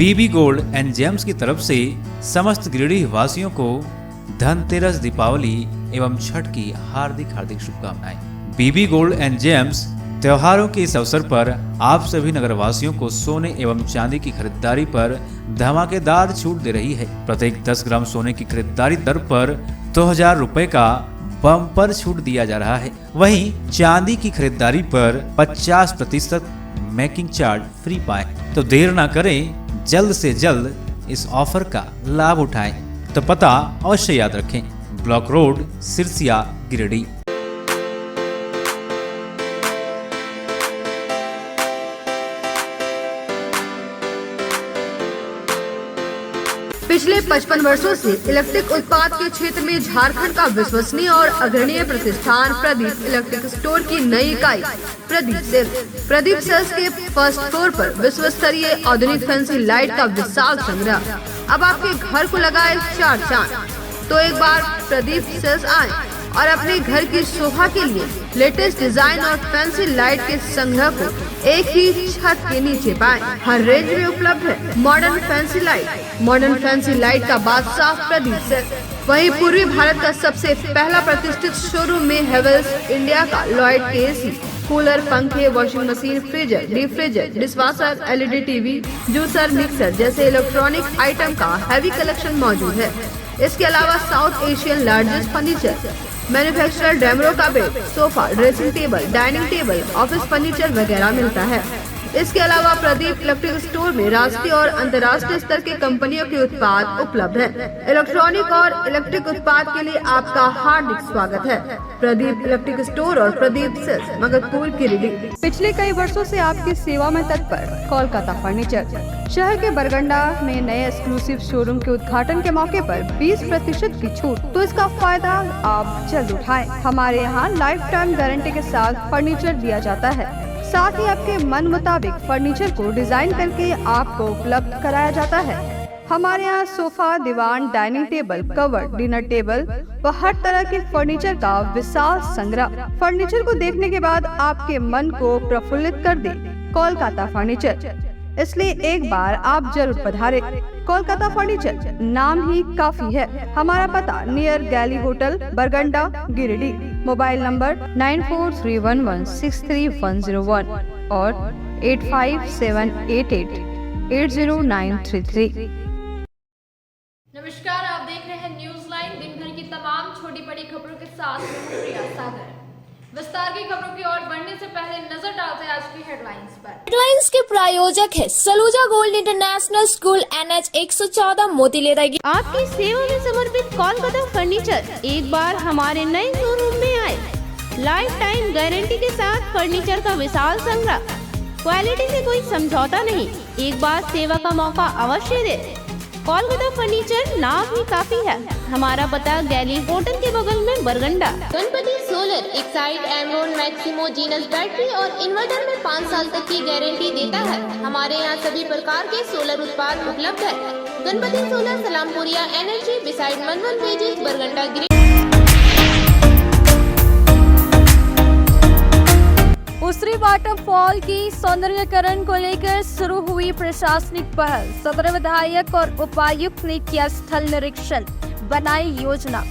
Bibi gold and James की तरफ से समस्त गिरिडीह वासियों को धनतेरस, दीपावली एवं छठ की हार्दिक हार्दिक शुभकामनाएं। बीबी गोल्ड एंड जेम्स त्योहारों के इस अवसर पर आप सभी नगरवासियों को सोने एवं चांदी की खरीदारी पर धमाकेदार छूट दे रही है। प्रत्येक 10 ग्राम सोने की खरीदारी दर पर 2000 रुपए का बम्पर छूट दिया जा रहा है। वहीं चांदी की खरीदारी पर 50% मेकिंग चार्ज फ्री पाएं। तो देर ना करें, जल्द से जल्द इस ऑफर का लाभ उठाएं। तो पता अवश्य याद रखें, ब्लॉक रोड, सिरसिया, गिरिडीह। पिछले 55 वर्षों से इलेक्ट्रिक उत्पाद के क्षेत्र में झारखंड का विश्वसनीय और अग्रणीय प्रतिष्ठान प्रदीप इलेक्ट्रिक स्टोर की नई इकाई प्रदीप सेल्स के फर्स्ट फ्लोर पर विश्व स्तरीय आधुनिक फैंसी लाइट का विशाल संग्रह अब आपके घर को लगाए 4 चांद। तो एक बार प्रदीप सेल्स आए और अपने घर की शोभा के लिए लेटेस्ट डिजाइन और फैंसी लाइट के संग्रह को एक ही छत के नीचे पाएं। हर रेंज में उपलब्ध है मॉडर्न फैंसी लाइट का बादशाह प्रदीप सेल्स। वहीं पूर्वी भारत का सबसे पहला प्रतिष्ठित शोरूम में हेवेल्स इंडिया का लॉयड के एसी, कूलर, पंखे, washing machine, freezer, deep freezer, dishwasher, LED TV, juicer, mixer जैसे इलेक्ट्रॉनिक आइटम का हैवी कलेक्शन मौजूद है। इसके अलावा South Asian largest furniture manufacturer Damro का bed, sofa, dressing table, dining table, office furniture वगैरह मिलता है। इसके अलावा प्रदीप इलेक्ट्रिक स्टोर में राष्ट्रीय और अंतर्राष्ट्रीय स्तर के कंपनियों के उत्पाद उपलब्ध हैं। इलेक्ट्रॉनिक और इलेक्ट्रिक उत्पाद के लिए आपका हार्दिक स्वागत है। प्रदीप इलेक्ट्रिक स्टोर और प्रदीप सेल्स, मगधपुर, गिरिडीह। पिछले कई वर्षों से आपकी सेवा में तत्पर कोलकाता फर्नीचर। शहर के बरगंडा में नए एक्सक्लूसिव शोरूम के उद्घाटन के मौके पर 20% की छूट, तो इसका फायदा आप जल्द उठाएं। हमारे यहाँ लाइफ टाइम गारंटी के साथ फर्नीचर दिया जाता है। साथ ही आपके मन मुताबिक फर्नीचर को डिजाइन करके आपको उपलब्ध कराया जाता है। हमारे यहाँ सोफा, दीवान, dining table, cover, dinner table व हर तरह के फर्नीचर का विशाल संग्रह। फर्नीचर को देखने के बाद आपके मन को प्रफुल्लित कर दे कोलकाता फर्नीचर, इसलिए एक बार आप जरूर पधारें। कोलकाता फर्नीचर नाम ही काफी है। हमारा पता नियर गैली होटल, बरगंडा, गिरिडीह। मोबाइल नंबर 9431163101 और 8578880933। नमस्कार, आप देख रहे हैं न्यूज लाइन। दिन भर की तमाम छोटी बड़ी खबरों के साथ मैं प्रिया सागर। विस्तार की खबरों की ओर बढ़ने से पहले नजर डालते हैं आज की हेडलाइंस पर। हेडलाइंस के प्रायोजक है Saluja gold international school, NH 114, मोतीलेरा। आपकी सेवा में समर्पित कोलकाता फर्नीचर एक बार हमारे नए शोरूम में आए। लाइफ टाइम गारंटी के साथ फर्नीचर का विशाल संग्रह, क्वालिटी में कोई समझौता नहीं। एक बार सेवा का मौका अवश्य दे। कोलकाता फर्नीचर नाम ही काफी है। हमारा पता गैली होटल के बगल में, बरगंडा। गणपति सोलर एक side Amaron Maximo genus battery और इन्वर्टर में 5 साल तक की गारंटी देता है। हमारे यहाँ सभी प्रकार के सोलर उत्पाद उपलब्ध है। गणपति सोलर, सलामपुरिया एनर्जी, बिसाइड मनवन वेजेस, बरगंडा। उसरी वाटरफॉल की सौंदर्यीकरण को लेकर शुरू हुई प्रशासनिक पहल। सदर विधायक और उपायुक्त ने किया स्थल निरीक्षण, बनाई योजना।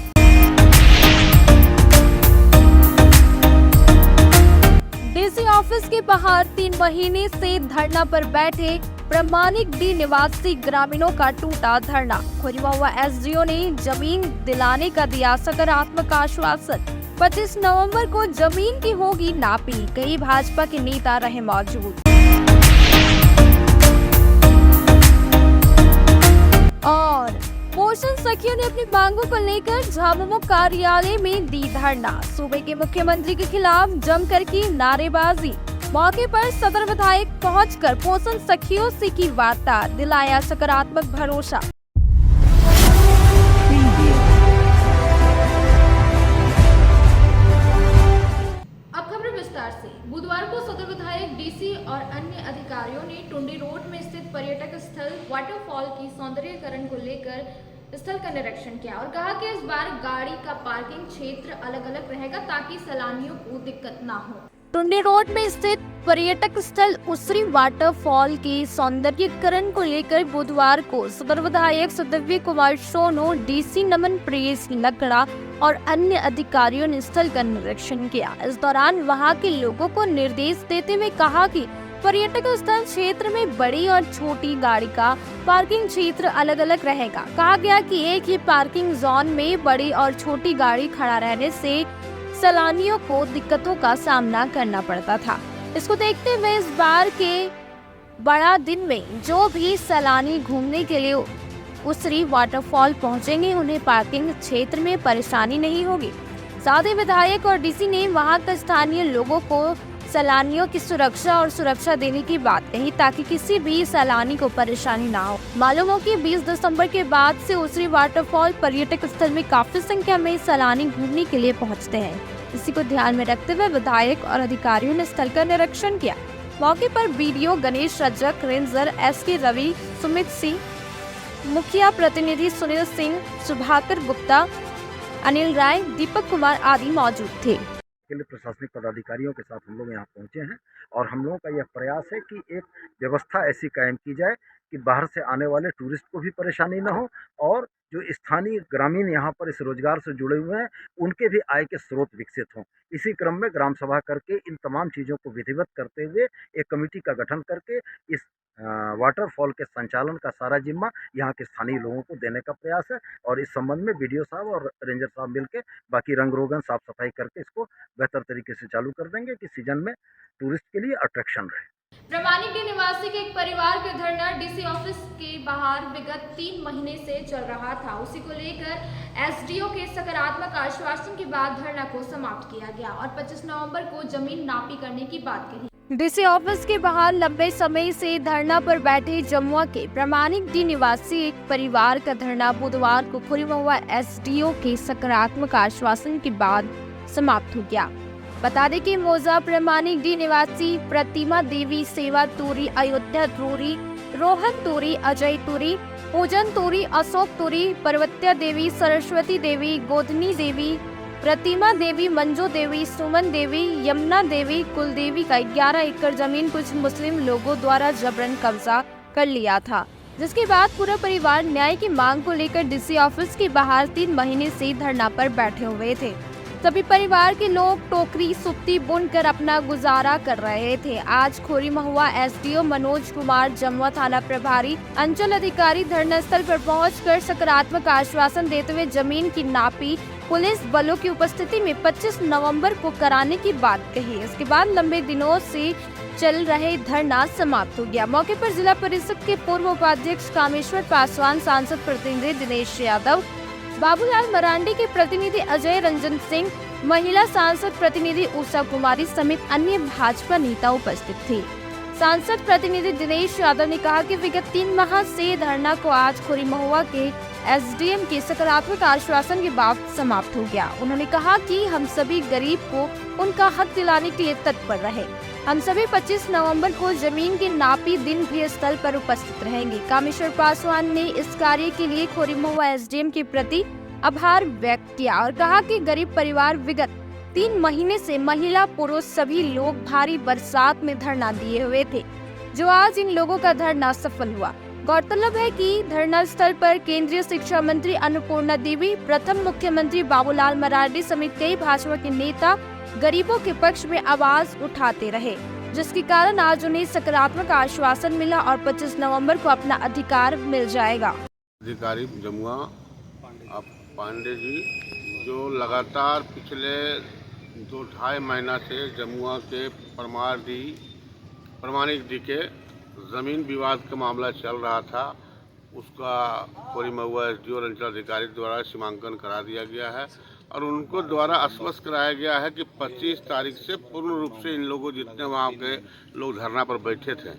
डीसी ऑफिस के बाहर 3 महीने से धरना पर बैठे प्रामाणिक डी निवासी ग्रामीणों का टूटा धरना। खुरीवा एसडीओ ने जमीन दिलाने का दिया सकारात्मक आश्वासन। 25 नवंबर को जमीन की होगी नापी, कई भाजपा के नेता रहे मौजूद। और पोषण सखियों ने अपनी मांगों को लेकर झामुमो कार्यालय में दी धरना। सूबे के मुख्यमंत्री के खिलाफ जमकर की नारेबाजी। मौके पर सदर विधायक पहुंचकर पोषण सखियों से की वार्ता, दिलाया सकारात्मक भरोसा। बुधवार को सदर विधायक, डीसी और अन्य अधिकारियों ने टुंडी रोड में स्थित पर्यटक स्थल वाटरफॉल की सौंदर्यीकरण को लेकर स्थल का निरीक्षण किया और कहा कि इस बार गाड़ी का पार्किंग क्षेत्र अलग अलग रहेगा ताकि सैलानियों को दिक्कत ना हो। टुंडी रोड में स्थित पर्यटक स्थल उसरी वाटरफॉल के सौंदर्यीकरण को लेकर बुधवार को सदर विधायक सुदिव्य कुमार सोनू, डीसी नमन प्रेस लकड़ा और अन्य अधिकारियों ने स्थल का निरीक्षण किया। इस दौरान वहां के लोगों को निर्देश देते हुए कहा कि पर्यटक स्थल क्षेत्र में बड़ी और छोटी गाड़ी का पार्किंग क्षेत्र अलग अलग रहेगा। कहा गया कि एक ही पार्किंग जोन में बड़ी और छोटी गाड़ी खड़ा रहने से सैलानियों को दिक्कतों का सामना करना पड़ता था। इसको देखते हुए इस बार के बड़ा दिन में जो भी सैलानी घूमने के लिए उसरी वाटरफॉल पहुंचेंगे, उन्हें पार्किंग क्षेत्र में परेशानी नहीं होगी। साथ ही विधायक और डीसी ने वहां के स्थानीय लोगों को सैलानियों की सुरक्षा देने की बात कही, ताकि किसी भी सैलानी को परेशानी ना हो। मालूम हो कि 20 दिसंबर के बाद से उसरी वाटरफॉल पर्यटक स्थल में काफी संख्या में सैलानी घूमने के लिए पहुंचते हैं। इसी को ध्यान में रखते हुए विधायक और अधिकारियों ने स्थल का निरीक्षण किया। मौके पर BDO Ganesh Rajak, ranger SK Ravi, Sumit Singh, मुखिया प्रतिनिधि सुनील सिंह, सुभाकर गुप्ता, अनिल राय, दीपक कुमार आदि मौजूद थे। के लिए प्रशासनिक पदाधिकारियों के साथ हम लोग यहाँ पहुँचे हैं और हम लोगों का यह प्रयास है कि एक व्यवस्था ऐसी कायम की जाए कि बाहर से आने वाले टूरिस्ट को भी परेशानी न हो और जो स्थानीय ग्रामीण यहाँ पर इस रोजगार से जुड़े हुए हैं उनके भी आय के स्रोत विकसित हों। इसी क्रम में ग्राम सभा करके इन तमाम चीज़ों को विधिवत करते हुए एक कमेटी का गठन करके इस वाटरफॉल के संचालन का सारा जिम्मा यहाँ के स्थानीय लोगों को देने का प्रयास है और इस संबंध में बीडीओ साहब और रेंजर साहब मिलकर बाकी रंग रोगन साफ सफाई करके इसको बेहतर तरीके से चालू कर देंगे कि सीजन में टूरिस्ट के लिए अट्रैक्शन रहे। प्रमाणिक डी निवासी के एक परिवार का धरना डीसी ऑफिस के बाहर विगत 3 महीने से चल रहा था। उसी को लेकर एसडीओ के सकारात्मक आश्वासन के बाद धरना को समाप्त किया गया और 25 नवंबर को जमीन नापी करने की बात कही। डीसी ऑफिस के बाहर लंबे समय से धरना पर बैठे जमुआ के प्रमाणिक डी निवासी एक परिवार का धरना बुधवार को खोरीमहुआ एसडीओ के सकारात्मक आश्वासन के बाद समाप्त हो गया। बता दें कि मौजा प्रमाणिक डी निवासी प्रतिमा देवी, सेवा तूरी, अयोध्या तूरी, रोहन तूरी, अजय तूरी, पूजन तूरी, अशोक तूरी, पर्वत्या देवी, सरस्वती देवी, गोधनी देवी, प्रतिमा देवी, मंजू देवी, सुमन देवी, यमुना देवी, कुलदेवी का 11 एकड़ जमीन कुछ मुस्लिम लोगों द्वारा जबरन कब्जा कर लिया था, जिसके बाद पूरा परिवार न्याय की मांग को लेकर डीसी ऑफिस के बाहर 3 महीने से धरना पर बैठे हुए थे। सभी परिवार के लोग टोकरी सुप्ती बुनकर अपना गुजारा कर रहे थे। आज खोरीमहुआ एसडीओ मनोज कुमार, जमुआ थाना प्रभारी, अंचल अधिकारी धरना स्थल पर पहुंचकर सकारात्मक आश्वासन देते हुए जमीन की नापी पुलिस बलों की उपस्थिति में 25 नवंबर को कराने की बात कही। इसके बाद लंबे दिनों से चल रहे धरना समाप्त हो गया। मौके पर जिला परिषद के पूर्व उपाध्यक्ष कामेश्वर पासवान, सांसद प्रतिनिधि दिनेश यादव, बाबूलाल मरांडी के प्रतिनिधि अजय रंजन सिंह, महिला सांसद प्रतिनिधि उषा कुमारी समेत अन्य भाजपा नेता उपस्थित थे। सांसद प्रतिनिधि दिनेश यादव ने कहा कि विगत 3 माह से धरना को आज खोरीमहुआ के एसडीएम के सकारात्मक आश्वासन के बाद समाप्त हो गया। उन्होंने कहा कि हम सभी गरीब को उनका हक दिलाने के लिए तत्पर रहे। हम सभी 25 नवंबर को जमीन की नापी दिन भी स्थल पर उपस्थित रहेंगे। कामेश्वर पासवान ने इस कार्य के लिए खोरीमहुआ एसडीएम के प्रति आभार व्यक्त किया और कहा कि गरीब परिवार विगत 3 महीने से महिला पुरुष सभी लोग भारी बरसात में धरना दिए हुए थे, जो आज इन लोगों का धरना सफल हुआ। गौरतलब है कि धरना स्थल पर केंद्रीय शिक्षा मंत्री अन्नपूर्णा देवी, प्रथम मुख्यमंत्री बाबूलाल मरांडी समेत कई भाजपा के नेता गरीबों के पक्ष में आवाज उठाते रहे, जिसके कारण आज उन्हें सकारात्मक आश्वासन मिला और 25 नवंबर को अपना अधिकार मिल जाएगा। अधिकारी जमुआ पांडे जी, जो लगातार पिछले 2-2.5 महीना से जमुआ के प्रमाणिक डी के ज़मीन विवाद का मामला चल रहा था, उसका खोरीमहुआ एसडीओ और अंचल अधिकारी द्वारा सीमांकन करा दिया गया है और उनको द्वारा आश्वस्त कराया गया है कि 25 तारीख से पूर्ण रूप से इन लोगों जितने वहाँ के लोग धरना पर बैठे थे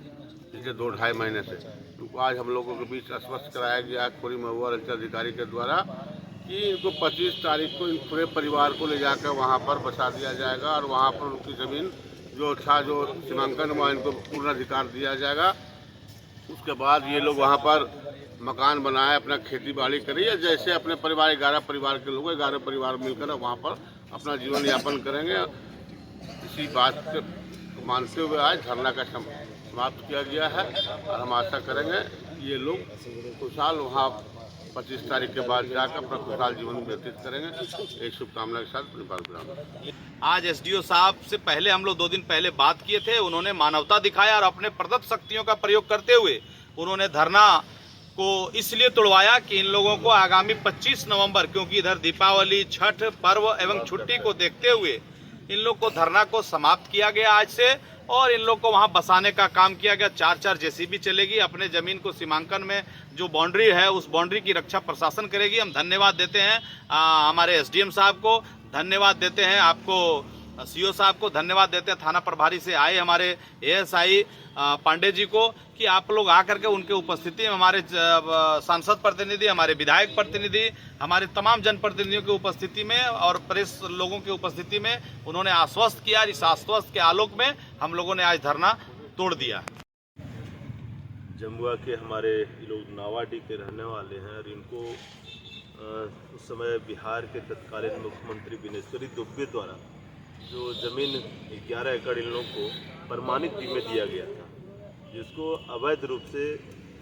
पिछले 2-2.5 महीने से, उनको आज हम लोगों के बीच आश्वस्त कराया गया है खोरीमहुआ अंचल अधिकारी के द्वारा कि इनको 25 तारीख को इन पूरे परिवार को ले जाकर वहाँ पर बसा दिया जाएगा और वहाँ पर उनकी ज़मीन जो सीमांकन हुआ इनको पूर्ण अधिकार दिया जाएगा। उसके बाद ये लोग वहाँ पर मकान बनाए, अपना खेती बाड़ी करें या जैसे अपने परिवार 11 परिवार के लोग 11 परिवार मिलकर वहाँ पर अपना जीवन यापन करेंगे। इसी बात मानते हुए आज धरना का समाप्त किया गया है और हम आशा करेंगे ये लोग खुशहाल वहाँ 25 तारीख के बाद जाकर अपना खुशहाल जीवन व्यतीत करेंगे। एक शुभकामना के साथ विराम। आज एसडीओ साहब से पहले हम लोग 2 दिन पहले बात किए थे। उन्होंने मानवता दिखाया और अपने प्रदत्त शक्तियों का प्रयोग करते हुए उन्होंने धरना को इसलिए तोड़वाया कि इन लोगों को आगामी 25 नवंबर, क्योंकि इधर दीपावली, छठ पर्व एवं छुट्टी को देखते हुए इन लोग को धरना को समाप्त किया गया आज से और इन लोग को वहां बसाने का काम किया गया। 4 जेसीबी चलेगी। अपने जमीन को सीमांकन में जो बाउंड्री है उस बाउंड्री की रक्षा प्रशासन करेगी। हम धन्यवाद देते हैं हमारे एसडीएम साहब को, धन्यवाद देते हैं आपको सीओ साहब को, धन्यवाद देते हैं थाना प्रभारी से आए हमारे एएसआई पांडे जी को कि आप लोग आकर के उनके उपस्थिति में हमारे सांसद प्रतिनिधि, हमारे विधायक प्रतिनिधि, हमारे तमाम जनप्रतिनिधियों की उपस्थिति में और प्रेस लोगों की उपस्थिति में उन्होंने आश्वस्त किया। इस आश्वस्त के आलोक में हम लोगों ने आज धरना तोड़ दिया। जमुआ के हमारे लोग नावाडी के रहने वाले हैं और इनको उस समय बिहार के तत्कालीन मुख्यमंत्री बिनेश्वरी दुबे द्वारा जो ज़मीन 11 एकड़ इन लोगों को प्रमाणित में दिया गया था, जिसको अवैध रूप से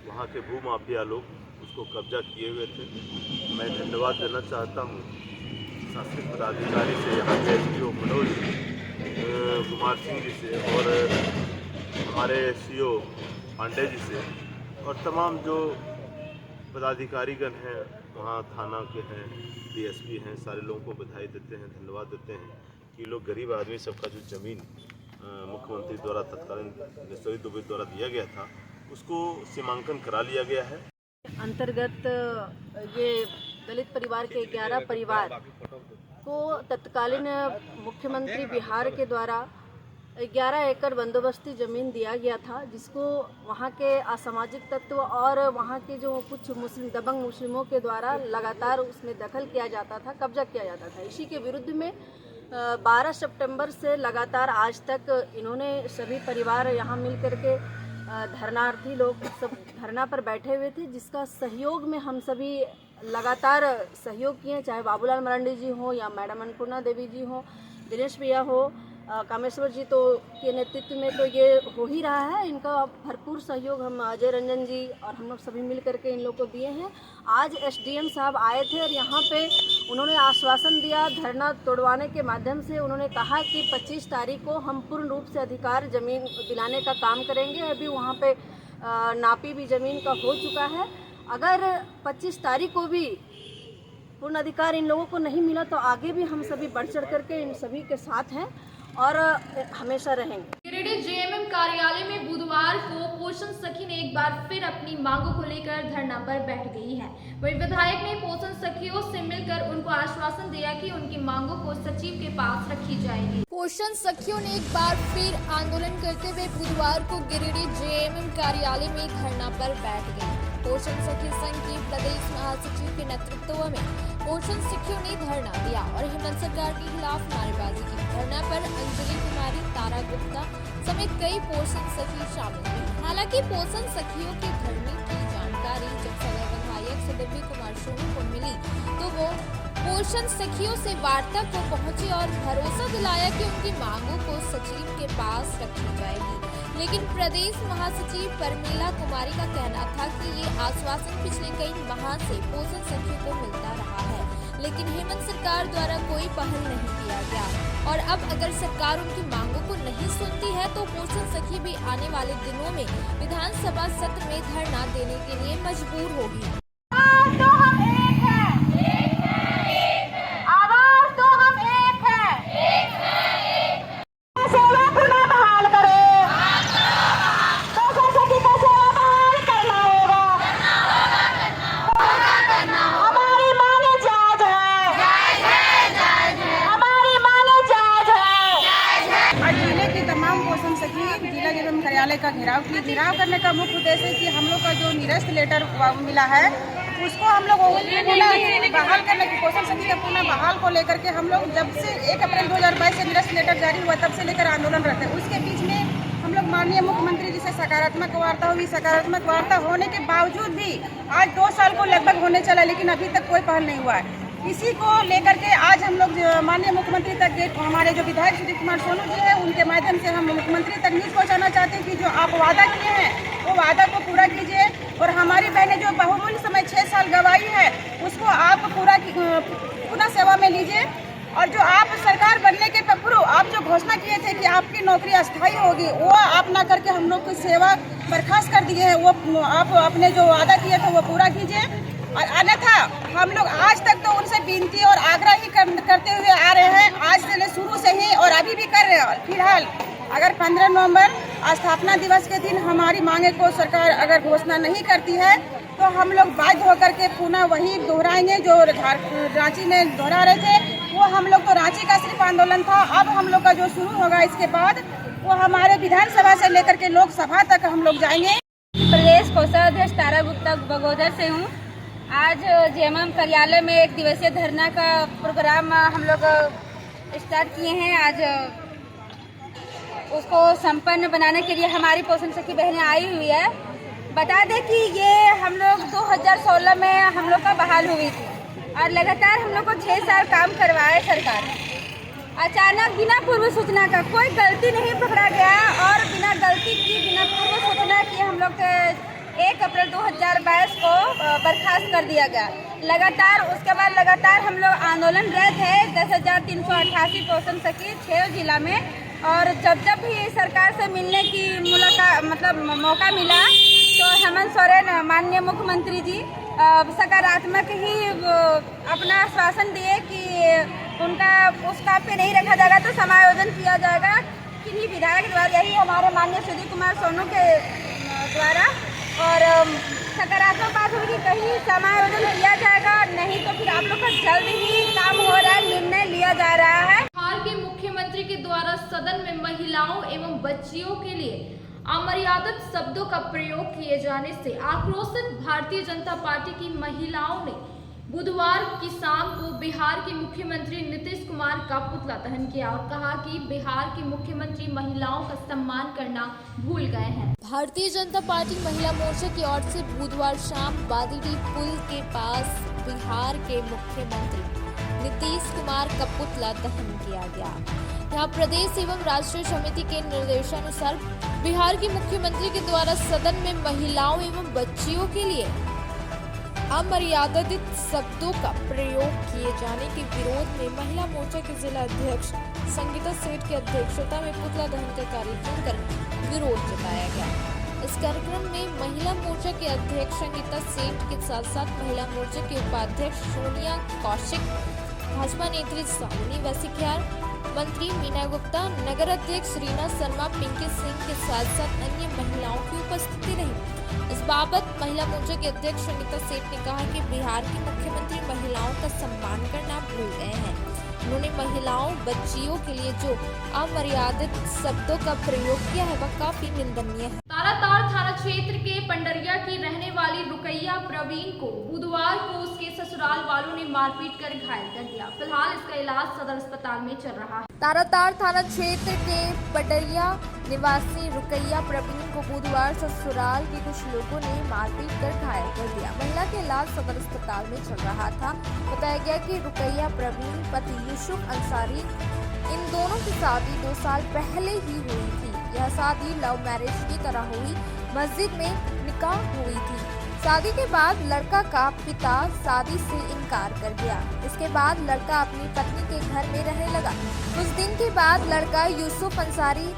वहाँ के भूमाफिया लोग उसको कब्जा किए हुए थे। मैं धन्यवाद देना चाहता हूँ शासकीय पदाधिकारी से, यहाँ के एसडीओ मनोज कुमार सिंह जी से और हमारे सीओ पांडे जी से और तमाम जो पदाधिकारीगण हैं वहाँ थाना के हैं, डीएसपी हैं, सारे लोगों को बधाई देते हैं, धन्यवाद देते हैं कि लोग गरीब आदमी सबका जो ज़मीन मुख्यमंत्री द्वारा तत्कालीन बिनेश्वरी दुबे द्वारा दिया गया था उसको सीमांकन करा लिया गया है। अंतर्गत ये दलित परिवार के 11 परिवार को तत्कालीन मुख्यमंत्री बिहार के द्वारा 11 एकड़ बंदोबस्ती ज़मीन दिया गया था, जिसको वहाँ के असामाजिक तत्व और वहाँ के जो कुछ मुस्लिम दबंग मुस्लिमों के द्वारा लगातार उसमें दखल किया जाता था, कब्जा किया जाता था। इसी के विरुद्ध में 12 सितंबर से लगातार आज तक इन्होंने सभी परिवार यहाँ मिल करके धरनार्थी लोग सब धरना पर बैठे हुए थे, जिसका सहयोग में हम सभी लगातार सहयोग किए, चाहे बाबूलाल मरांडी जी हो या मैडम अन्नपूर्णा देवी जी हो, दिनेश भैया हो, कामेश्वर जी तो के नेतृत्व में तो ये हो ही रहा है। इनका भरपूर सहयोग हम अजय रंजन जी और हम लोग सभी मिल करके इन लोग को दिए हैं। आज एसडीएम साहब आए थे और यहाँ पे उन्होंने आश्वासन दिया, धरना तोड़वाने के माध्यम से उन्होंने कहा कि 25 तारीख को हम पूर्ण रूप से अधिकार ज़मीन दिलाने का काम करेंगे। अभी वहाँ पे नापी भी ज़मीन का हो चुका है। अगर 25 तारीख को भी पूर्ण अधिकार इन लोगों को नहीं मिला तो आगे भी हम सभी बढ़ चढ़ करके इन सभी के साथ हैं और हमेशा रहेंगे। गिरिडीह जेएमएम कार्यालय में बुधवार को पोषण सखी ने एक बार फिर अपनी मांगों को लेकर धरना पर बैठ गई है। वही विधायक ने पोषण सखियों से मिलकर उनको आश्वासन दिया कि उनकी मांगों को सचिव के पास रखी जाएगी। पोषण सखियों ने एक बार फिर आंदोलन करते हुए बुधवार को गिरिडीह जेएमएम कार्यालय में धरना पर बैठ गई। पोषण सखी संघ के प्रदेश महासचिव के नेतृत्व में पोषण सखियों ने धरना दिया और हेमंत सरकार के खिलाफ नारेबाजी की। धरना पर अंजलि कुमारी, तारा गुप्ता समेत कई पोषण सखी शामिल हुए। हालांकि पोषण सखियों के धरने की जानकारी जब सदर विधायक सुदर्वी कुमार सोनू को मिली तो वो पोषण सखियों से वार्ता को पहुंचे और भरोसा दिलाया कि उनकी मांगों को सचिव के पास रखी जाएगी। लेकिन प्रदेश महासचिव परमीला कुमारी का कहना था कि ये आश्वासन पिछले कई माह से पोषण सखियों को मिलता रहा है, लेकिन हेमंत सरकार द्वारा कोई पहल नहीं किया गया और अब अगर सरकार उनकी मांगों को नहीं सुनती है तो पोषण सखी भी आने वाले दिनों में विधानसभा सत्र में धरना देने के लिए मजबूर होगी। का घेराव करने का मुख्य उद्देश्य है कि हम लोग का जो निरस्त लेटर मिला है उसको हम लोग बहाल करने की पोषण सखी का पुनः बहाल को लेकर के हम लोग जब से 1 अप्रैल 2022 से निरस्त लेटर जारी हुआ तब से लेकर आंदोलन रहते हैं। उसके बीच में हम लोग माननीय मुख्यमंत्री जी से सकारात्मक वार्ता हुई। सकारात्मक वार्ता होने के बावजूद भी आज 2 साल को लगभग होने चला, लेकिन अभी तक कोई पहल नहीं हुआ है। इसी को लेकर के आज हम लोग माननीय मुख्यमंत्री तक हमारे जो विधायक श्री कुमार सोनू जी हैं उनके माध्यम से हम मुख्यमंत्री तक न्यूज़ पहुंचाना चाहते हैं कि जो आप वादा किए हैं वो वादा को पूरा कीजिए और हमारी बहनें जो बहुमूल्य समय 6 साल गवाई है उसको आप पुनः सेवा में लीजिए। और जो आप सरकार बनने के पूर्व आप जो घोषणा किए थे कि आपकी नौकरी अस्थायी होगी वो आप ना करके हम लोग की सेवा बर्खास्त कर दिए हैं, वो आप अपने जो वादा किए थे वो पूरा कीजिए। और अन्यथा हम लोग आज तक तो उनसे विनती और आग्रह ही करते हुए आ रहे हैं, आज से शुरू से ही और अभी भी कर रहे हैं। फिलहाल अगर 15 नवंबर स्थापना दिवस के दिन हमारी मांगे को सरकार अगर घोषणा नहीं करती है तो हम लोग बाध्य होकर के पुनः वही दोहराएंगे जो रांची में दोहरा रहे थे। वो हम लोग तो रांची का सिर्फ आंदोलन था, अब हम लोग का जो शुरू होगा इसके बाद वो हमारे विधानसभा से लेकर के लोकसभा तक हम लोग जाएंगे। प्रदेश कोषाध्यक्ष तारा गुप्ता बगोदर से हूँ। आज जेएमएम कार्यालय में 1 दिवसीय धरना का प्रोग्राम हम लोग स्टार्ट किए हैं। आज उसको संपन्न बनाने के लिए हमारी पोषण सखी बहनें आई हुई है। बता दें कि ये हम लोग 2016 में हम लोग का बहाल हुई थी और लगातार हम लोग को 6 साल काम करवाए सरकार ने। अचानक बिना पूर्व सूचना का कोई गलती नहीं पकड़ा गया और बिना गलती की बिना पूर्व सूचना की हम लोग 1 अप्रैल 2022 को बर्खास्त कर दिया गया। लगातार उसके बाद लगातार हम लोग आंदोलन रहे थे 10,388 पोषण सखी 6 जिला में। और जब भी सरकार से मिलने की मौका मिला तो हेमंत सोरेन माननीय मुख्यमंत्री जी सकारात्मक ही अपना आश्वासन दिए कि उनका उस काम पे नहीं रखा जाएगा तो समायोजन किया जाएगा किन्हीं विधायक द्वारा, यही हमारे माननीय श्री कुमार सोनू के द्वारा। और सकारात्मक बात होगी कहीं समायोजन किया जाएगा, नहीं तो फिर आप लोग का जल्द ही काम हो रहा है, निर्णय लिया जा रहा है। बिहार के मुख्यमंत्री के द्वारा सदन में महिलाओं एवं बच्चियों के लिए अमर्यादित शब्दों का प्रयोग किए जाने से आक्रोशित भारतीय जनता पार्टी की महिलाओं ने बुधवार की शाम को बिहार के मुख्यमंत्री नीतीश कुमार का पुतला दहन किया और कहा कि बिहार के मुख्यमंत्री महिलाओं का सम्मान करना भूल गए हैं। भारतीय जनता पार्टी महिला मोर्चा की ओर से बुधवार शाम बादीडी पुल के पास बिहार के मुख्यमंत्री नीतीश कुमार का पुतला दहन किया गया। यहाँ प्रदेश एवं राष्ट्रीय समिति के निर्देशानुसार बिहार के मुख्यमंत्री के द्वारा सदन में महिलाओं एवं बच्चियों के लिए अमर्यादित शब्दों का प्रयोग किए जाने के विरोध में महिला मोर्चा के जिला अध्यक्ष संगीता सेठ की अध्यक्षता में पुतला दहन का कार्यक्रम कर विरोध जताया गया। इस कार्यक्रम में महिला मोर्चा के अध्यक्ष संगीता सेठ के साथ साथ महिला मोर्चा के उपाध्यक्ष सोनिया कौशिक, भाजपा नेत्री सावनी वसीख्यार, मंत्री मीना गुप्ता, नगर अध्यक्ष रीना शर्मा, पिंकी सिंह के साथ साथ अन्य महिलाओं की उपस्थिति रही। इस बाबत महिला मोर्चा के अध्यक्ष संगीता सेठ ने कहा कि बिहार के मुख्यमंत्री महिलाओं का सम्मान करना भूल गए हैं। उन्होंने महिलाओं बच्चियों के लिए जो अमर्यादित शब्दों का प्रयोग किया है वह काफी निंदनीय है। ताराताड़ थाना क्षेत्र के पंडरिया की रहने वाली रुकैया प्रवीण को बुधवार को उसके ससुराल वालों ने मारपीट कर घायल कर दिया। फिलहाल इसका इलाज सदर अस्पताल में चल रहा है। ताराताड़ थाना क्षेत्र के पंडरिया निवासी रुकैया प्रवीण को बुधवार ससुराल के कुछ लोगों ने मारपीट कर घायल कर दिया। महिला के इलाज सदर अस्पताल में चल रहा था। बताया गया कि रुकैया प्रवीण पति यूसुफ अंसारी, इन दोनों की शादी 2 साल पहले ही हुई थी। यह शादी लव मैरिज की तरह हुई, मस्जिद में निकाह हुई थी। शादी के बाद लड़का का पिता शादी से इनकार कर गया। इसके बाद लड़का अपनी पत्नी के घर में रहने लगा। कुछ दिन के बाद लड़का यूसुफ अंसारी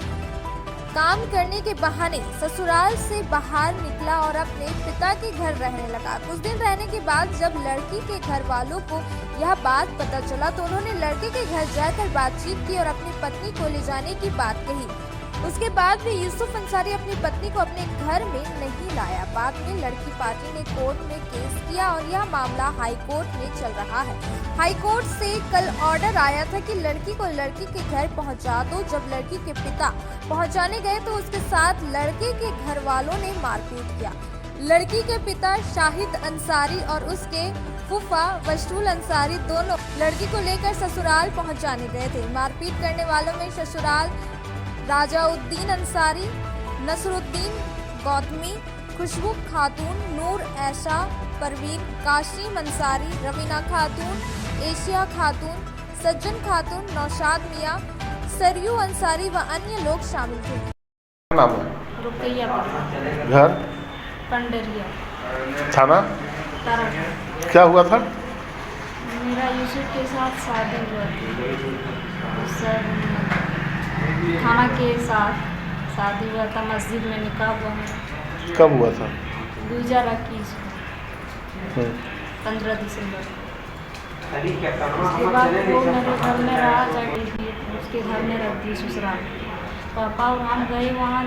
काम करने के बहाने ससुराल से बाहर निकला और अपने पिता के घर रहने लगा। कुछ दिन रहने के बाद जब लड़की के घर वालों को यह बात पता चला तो उन्होंने लड़के के घर जाकर बातचीत की और अपनी पत्नी को ले जाने की बात कही। उसके बाद भी यूसुफ अंसारी अपनी पत्नी को अपने घर में नहीं लाया। बाद में लड़की पार्टी ने कोर्ट में केस किया और यह मामला हाई कोर्ट में चल रहा है। हाई कोर्ट से कल ऑर्डर आया था कि लड़की को लड़की के घर पहुंचा दो। जब लड़की के पिता पहुंचाने गए तो उसके साथ लड़के के घर वालों ने मारपीट किया। लड़की के पिता शाहिद अंसारी और उसके फूफा वशरूल अंसारी दोनों लड़की को लेकर ससुराल पहुंचाने गए थे। मारपीट करने वालों में ससुराल राजाउद्दीन अंसारी, नसरुद्दीन गौतमी, खुशबू खातून, नूर ऐशा, परवीन, काशिम अंसारी, रवीना खातून, एशिया खातून, सज्जन खातून, नौशाद मियां, सरयू अंसारी व अन्य लोग शामिल थे। क्या नाम है? रुकैया घर पंडरिया, थाना तारापुर। क्या हुआ था? मेरा यूसुफ के साथ शादी हुआ थी। सर थाना के साथ शादी हुआ था, मस्जिद में निकाह हुआ है। कब हुआ था? 2021 में 15 दिसंबर। उसके बाद वो मेरे घर में रहा, उसके घर में रख दी ससुराल। पापा और हम गए वहाँ,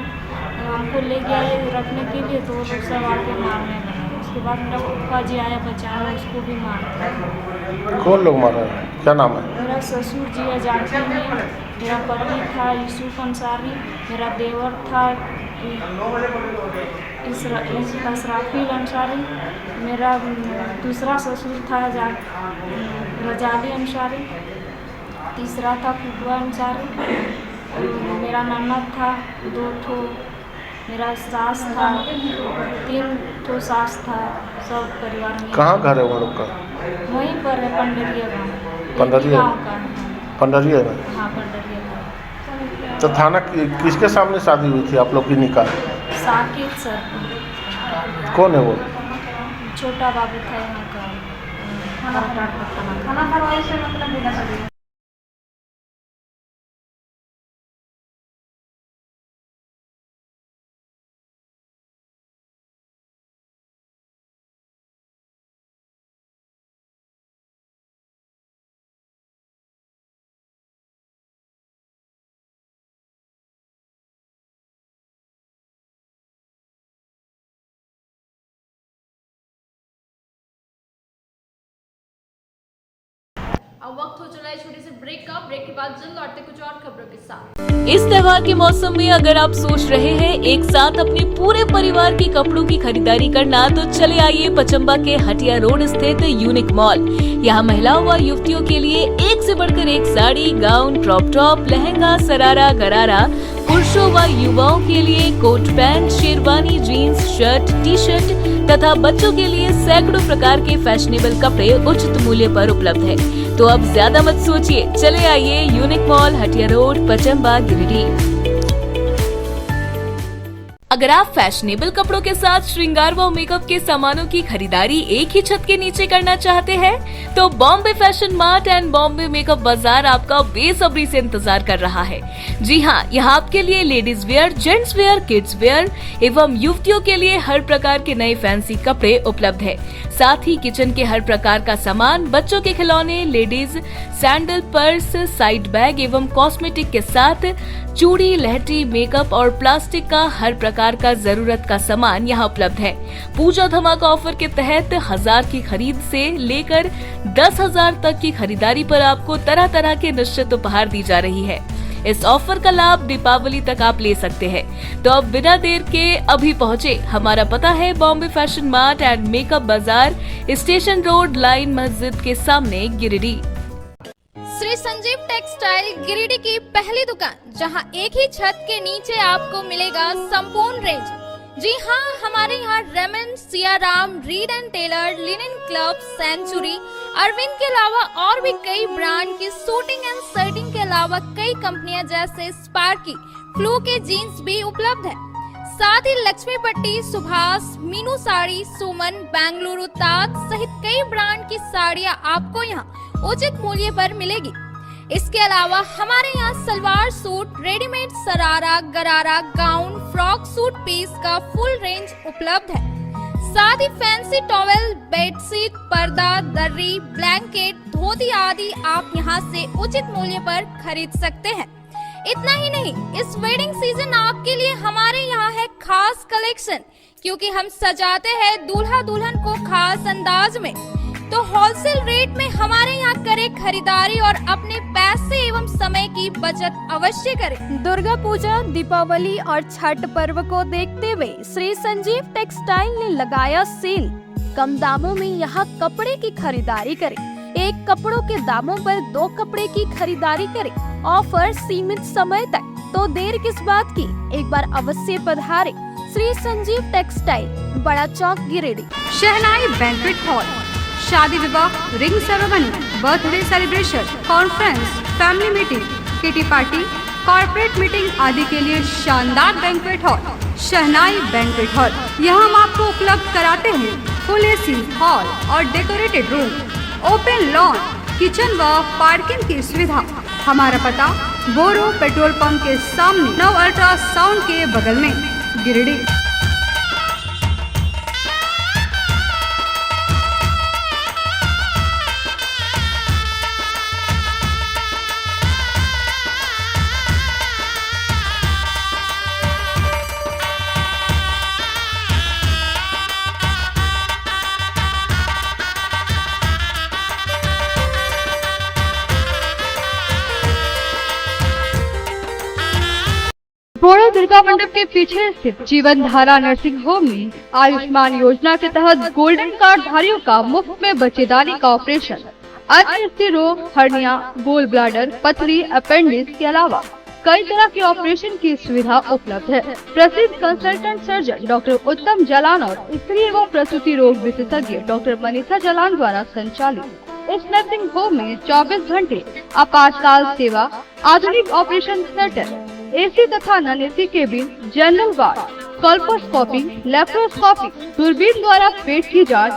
हमको ले गए रखने के लिए, तो वो लोग सब आके मारने लगे। उसके बाद मेरा पप्पा जी आया बचाने, उसको भी मार दिया। कौन लोग मारा? क्या नाम है? मेरा ससुर जी अजाकी में, मेरा पति था यूसुफ अंसारी, मेरा देवर था इसराफिल अंसारी, मेरा दूसरा ससुर था रजाली अंसारी, तीसरा था कुटवा अंसारी, मेरा ननद था 2 ठो, मेरा सास था 3 ठो सास था, सब परिवार में। कहाँ घर है वो लोग का? वहीं पर है पंडरिया गाँव। पंडरिया गाँव का? पंडरिया में? हाँ पंडरिया गाँव। तो थाना किसके सामने शादी हुई थी आप लोग की निकाह? साकिब सर। कौन है वो? छोटा बाबू था यहाँ का, खाना खरवाई से मतलब बिना सभी। अब वक्त हो चला है छोटे से ब्रेक का। ब्रेक के बाद जल्द लौटते कुछ और खबरों के साथ। इस त्योहार के मौसम में अगर आप सोच रहे हैं एक साथ अपने पूरे परिवार के कपड़ों की खरीदारी करना, तो चले आइए पचम्बा के हटिया रोड स्थित यूनिक मॉल। यहाँ महिलाओं व युवतियों के लिए एक से बढ़कर एक sari, gown, crop top, lehenga, sharara, gharara, पुरुषों व युवाओं के लिए coat pant, sherwani, jeans, shirt, T shirt तथा बच्चों के लिए सैकड़ों प्रकार के फैशनेबल कपड़े उचित मूल्य पर उपलब्ध है। तो अब ज्यादा मत सोचिए, चले आइए unique mall, Hatia road, Pachamba, Giridih. अगर आप फैशनेबल कपड़ों के साथ श्रृंगार व मेकअप के सामानों की खरीदारी एक ही छत के नीचे करना चाहते हैं, तो Bombay fashion mart and Bombay makeup बाजार आपका बेसब्री से इंतजार कर रहा है। जी हाँ, यहाँ आपके लिए ladies wear, gents wear, kids where एवं युवतियों के लिए हर प्रकार के नए फैंसी कपड़े उपलब्ध है। साथ ही किचन के हर प्रकार का सामान, बच्चों के खिलौने, ladies sandal, purse, side bag एवं कॉस्मेटिक के साथ चूड़ी, लहठी, मेकअप और प्लास्टिक का हर प्रकार का जरूरत का सामान यहाँ उपलब्ध है। पूजा धमाका ऑफर के तहत 1000 की खरीद से लेकर 10,000 तक की खरीदारी पर आपको तरह तरह के निश्चित उपहार दी जा रही है। इस ऑफर का लाभ दीपावली तक आप ले सकते हैं। तो अब बिना देर के अभी पहुँचे। हमारा पता है Bombay fashion mart and makeup बाजार, स्टेशन रोड, लाइन मस्जिद के सामने, गिरिडीह। श्री संजीव टेक्सटाइल गिरिडीह की पहली दुकान, जहां एक ही छत के नीचे आपको मिलेगा संपूर्ण रेंज। जी हाँ, हमारे यहाँ Raymond, Siyaram, Reid and Taylor, Linen Club, Century, Arvind के अलावा और भी कई ब्रांड की सूटिंग एंड शर्टिंग के अलावा कई कंपनियां जैसे स्पार्की, फ्लू के जीन्स भी उपलब्ध है। साथ ही लक्ष्मी पट्टी, सुभाष, मीनू साड़ी, सुमन, बेंगलुरु ताज सहित कई ब्रांड की साड़ियां आपको यहाँ उचित मूल्य पर मिलेगी। इसके अलावा हमारे यहाँ सलवार सूट, रेडीमेड सरारा, गरारा, गाउन, फ्रॉक सूट पीस का फुल रेंज उपलब्ध है। साथ ही फैंसी टॉवेल, बेडशीट, पर्दा, दर्री, ब्लैंकेट, धोती आदि आप यहाँ से उचित मूल्य पर खरीद सकते हैं। इतना ही नहीं, इस वेडिंग सीजन आपके लिए हमारे यहाँ है खास कलेक्शन, क्योंकि हम सजाते हैं दूल्हा दुल्हन को खास अंदाज में। तो होलसेल रेट में हमारे यहाँ करें खरीदारी और अपने पैसे एवं समय की बचत अवश्य करें। दुर्गा पूजा, दीपावली और छठ पर्व को देखते हुए श्री संजीव टेक्सटाइल ने लगाया सेल। कम दामों में यहाँ कपड़े की खरीदारी करें। एक कपड़ों के दामों पर 2 कपड़े की खरीदारी करें। ऑफर सीमित समय तक, तो देर किस बात की, एक बार अवश्य पधारें। श्री संजीव टेक्सटाइल, बड़ा चौक, गिरिडीह। शहनाई बैंक्वेट हॉल, शादी विवाह, ring ceremony, birthday celebration, conference, family meeting, kitty party, corporate meeting आदि के लिए शानदार बैंक्वेट हॉल शहनाई बैंक्वेट हॉल। यहाँ हम आपको उपलब्ध कराते हैं फुल एसी हॉल और decorated room, open lawn, kitchen व पार्किंग की सुविधा। हमारा पता बोरो पेट्रोल पंप के सामने, नव अल्ट्रासाउंड के बगल में, गिरिडीह। बोरो दुर्गा मंडप के पीछे स्थित जीवन धारा नर्सिंग होम में आयुष्मान योजना के तहत गोल्डन कार्ड धारियों का मुफ्त में बच्चेदानी का ऑपरेशन, अन्य स्त्री रोग, हर्निया, गोल ब्लैडर, पथरी, अपेंडिक्स के अलावा कई तरह के ऑपरेशन की सुविधा उपलब्ध है। प्रसिद्ध कंसल्टेंट सर्जन डॉक्टर उत्तम जालान और स्त्री एवं प्रसूति रोग विशेषज्ञ डॉक्टर मनीषा जालान द्वारा संचालित इस नर्सिंग होम में 24 घंटे आपातकाल सेवा, आधुनिक ऑपरेशन थिएटर, एसी तथा non AC cabin, general ward, colposcopy, laparoscopy, दूरबीन द्वारा पेट की जांच,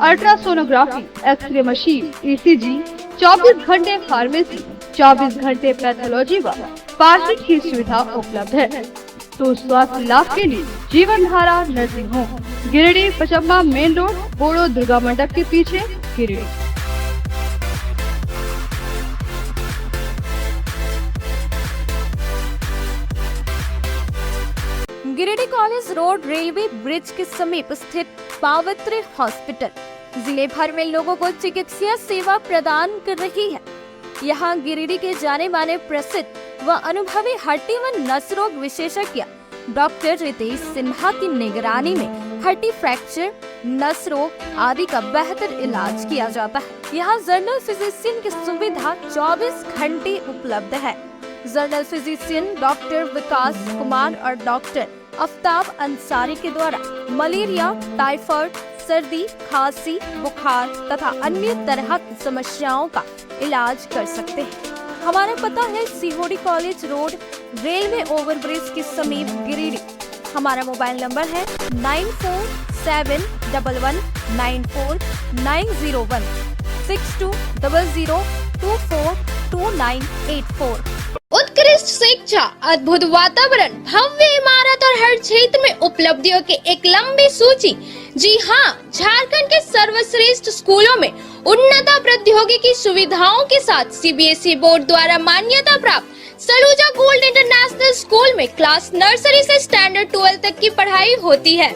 अल्ट्रासोनोग्राफी, एक्सरे मशीन, ईसीजी, 24 घंटे फार्मेसी, 24 घंटे पैथोलॉजी व पार्किंग की सुविधा उपलब्ध है। तो स्वास्थ्य लाभ के लिए Jeevan Dhara nursing home, Giridih, Pachamma main road, Boro Durga Mandap के पीछे, Giridih. Giridih college road railway bridge के समीप स्थित पावित्री हॉस्पिटल जिले भर में लोगों को चिकित्सा सेवा प्रदान कर रही है। यहाँ गिरिडीह के जाने माने प्रसिद्ध व अनुभवी हड्डी व नस रोग विशेषज्ञ डॉक्टर रितेश सिन्हा की निगरानी में हड्डी फ्रैक्चर, नस रोग आदि का बेहतर इलाज किया जाता है। यहाँ जनरल फिजिशियन की सुविधा 24 घंटे उपलब्ध है। जनरल फिजिशियन डॉक्टर विकास कुमार और डॉक्टर आफ्ताब अंसारी के द्वारा मलेरिया, टाइफाइड, सर्दी, खांसी, बुखार तथा अन्य तरह की समस्याओं का इलाज कर सकते हैं। हमारा पता है सीहोडी कॉलेज रोड, रेलवे ओवरब्रिज के समीप, गिरिडीह। हमारा मोबाइल नंबर है 9471194901 6200242984। उत्कृष्ट शिक्षा, अद्भुत वातावरण, भव्य इमारत और हर क्षेत्र में उपलब्धियों की एक लंबी सूची। जी हाँ, झारखंड के सर्वश्रेष्ठ स्कूलों में उन्नत प्रौद्योगिकी सुविधाओं के साथ सीबीएसई बोर्ड द्वारा मान्यता प्राप्त सलूजा गोल्ड इंटरनेशनल स्कूल में क्लास नर्सरी से स्टैंडर्ड 12 तक की पढ़ाई होती है।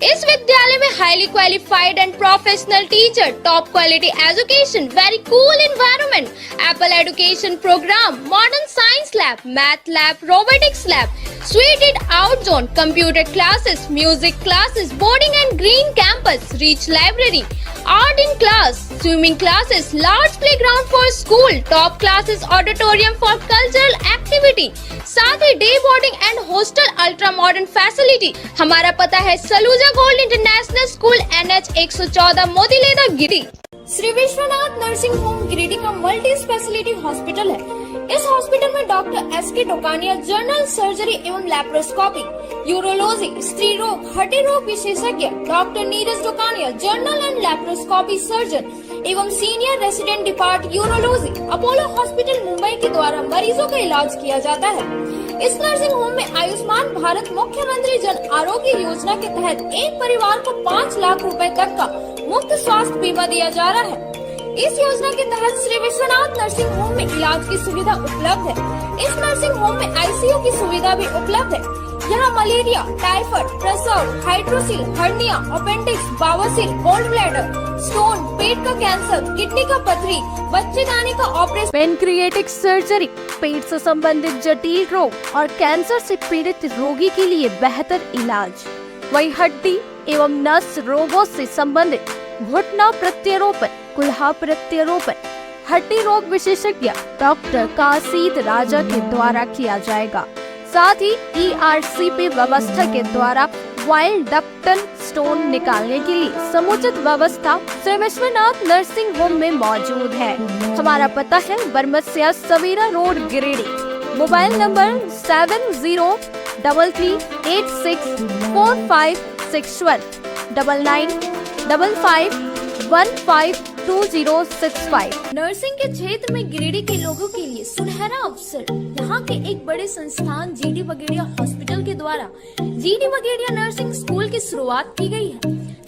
इस विद्यालय में highly qualified and professional teacher, top quality education, very cool environment, Apple education program, modern science lab, math lab, robotics lab, suited out zone, computer classes, music classes, boarding and green campus, rich library, art in class, swimming classes, large playground for school, top classes, auditorium for cultural activity, साथ ही day boarding and hostel ultra modern facility. हमारा पता है Saluja gold international school, NH 114, Motileda, Giridih. Shri Vishwanath nursing home Giridih का multi speciality hospital है। इस hospital में doctor SK Tokania general surgery एवं लैप्रोस्कोपी, यूरोलॉजी, स्त्री रोग, हड्डी रोग विशेषज्ञ, doctor Neeraj Tokania general and laparoscopy surgeon एवं senior resident depart urology, Apollo hospital Mumbai के द्वारा मरीजों का इलाज किया जाता है। इस नर्सिंग होम में आयुष्मान भारत मुख्यमंत्री जन आरोग्य योजना के तहत एक परिवार को 5 लाख रुपए तक का मुफ्त स्वास्थ्य बीमा दिया जा रहा है। इस योजना के तहत श्री विश्वनाथ नर्सिंग होम में इलाज की सुविधा उपलब्ध है। इस नर्सिंग होम में ICU की सुविधा भी उपलब्ध है। यहाँ मलेरिया, टाइफाइड, प्रसव, हाइड्रोसिल, हर्निया, अपेंडिक्स, बावसीर, गोल्ड ब्लैडर, स्टोन, पेट का कैंसर, किडनी का पथरी, बच्चेदानी का ऑपरेशन, पेनक्रिएटिक सर्जरी, पेट से संबंधित जटिल रोग और कैंसर से पीड़ित रोगी के लिए बेहतर इलाज। वही हड्डी एवं नस रोगों से संबंधित घुटना प्रत्यारोपण, कुल्हा प्रत्यारोपण, हड्डी रोग विशेषज्ञ डॉक्टर कासिद राजा के द्वारा किया जाएगा। साथ ही ERCP व्यवस्था के द्वारा वाइल्ड डक्टन स्टोन निकालने के लिए समुचित व्यवस्था श्री विश्वनाथ नर्सिंग होम में मौजूद है। हमारा पता है Baramasia Savera road Giridih. Mobile number 7033864561 9955152065। Nursing के क्षेत्र में गिरिडीह के लोगों के लिए सुनहरा अवसर। यहाँ के एक बड़े संस्थान जीडी बगेड़िया हॉस्पिटल के द्वारा जीडी बगेड़िया नर्सिंग स्कूल की शुरुआत की गई है।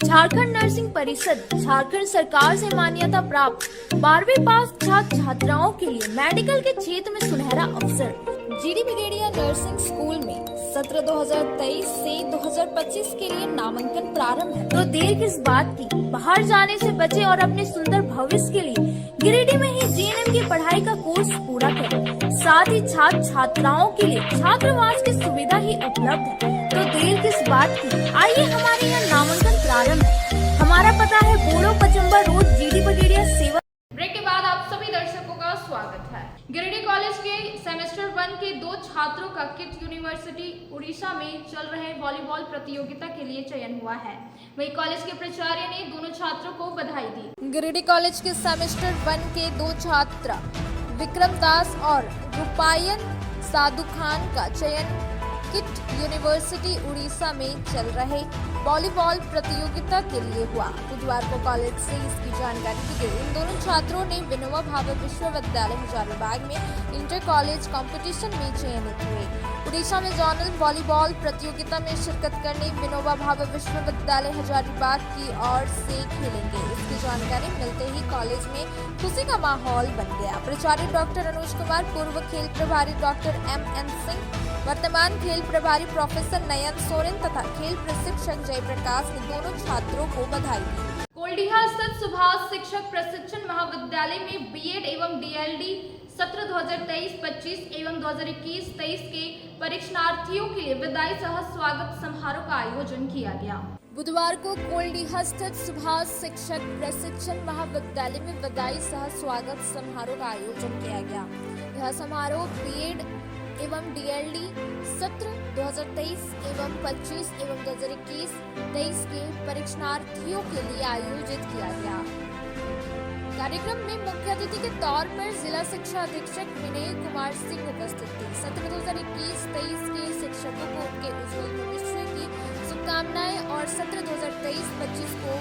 झारखंड नर्सिंग परिषद झारखंड सरकार से मान्यता प्राप्त 12वीं पास छात्र छात्राओं के लिए मेडिकल के क्षेत्र में सुनहरा अवसर। जीडी बगेड़िया नर्सिंग स्कूल में सत्र 2023 से 2025 के लिए नामांकन प्रारंभ है, तो देर किस बात की, बाहर जाने से बचे और अपने सुंदर भविष्य के लिए गिरिडीह में ही जीएनएम की पढ़ाई का कोर्स पूरा करें। साथ ही छात्र छात्राओं के लिए छात्रावास की सुविधा ही उपलब्ध है, तो देर किस बात की, आइए हमारे यहाँ नामांकन प्रारंभ है। हमारा पता है बोड़ो पचम्बा रोड जीडी बगेड़िया सेवा। ब्रेक के बाद आप सभी दर्शकों का स्वागत है। गिरिडीह कॉलेज के सेमेस्टर 1 के 2 छात्रों का किट यूनिवर्सिटी उड़ीसा में चल रहे वॉलीबॉल प्रतियोगिता के लिए चयन हुआ है। वहीं कॉलेज के प्राचार्य ने दोनों छात्रों को बधाई दी। गिरिडीह कॉलेज के सेमेस्टर 1 के 2 छात्र विक्रम दास और रूपायन साधु खान का चयन किट यूनिवर्सिटी उड़ीसा में चल रहे वॉलीबॉल प्रतियोगिता के लिए हुआ। बुधवार को कॉलेज से इसकी जानकारी दी गई। इन दोनों छात्रों ने विनोबा भावे विश्वविद्यालय हजारीबाग में इंटर कॉलेज कंपटीशन में चयनित हुए। उड़ीसा में जोनल वॉलीबॉल प्रतियोगिता में शिरकत करने विनोबा भावे विश्वविद्यालय हजारीबाग की ओर से खेलेंगे। इसकी जानकारी मिलते ही कॉलेज में खुशी का माहौल बन गया। प्राचार्य डॉक्टर अनुज कुमार, पूर्व खेल प्रभारी डॉक्टर MN सिंह, वर्तमान खेल प्रभारी प्रोफेसर नयन सोरेन तथा खेल प्रशिक्षक जयप्रकाश ने दोनों छात्रों को बधाई दी। कोल्डिहा स्थित सुभाष शिक्षक प्रशिक्षण महाविद्यालय में बीएड एवं डीएलडी सत्र 2023-25 एवं 2021-23 के परीक्षार्थियों के लिए विदाई सह स्वागत समारोह का आयोजन किया गया। बुधवार को कोल्डिहा स्थित सुभाष शिक्षक प्रशिक्षण महाविद्यालय में विदाई सह स्वागत समारोह का आयोजन किया गया। यह समारोह बीएड एवं डीएलडी सत्र 2023 एवं 25 एवं 2021-23 के परीक्षार्थियों के लिए आयोजित किया गया। कार्यक्रम में मुख्य अतिथि के तौर पर जिला शिक्षा अधीक्षक विनय कुमार सिंह उपस्थित थे। सत्र 2021-23 के शिक्षकों को उनके उज्जवल भविष्य की शुभकामनाएं और सत्र 2023-25 को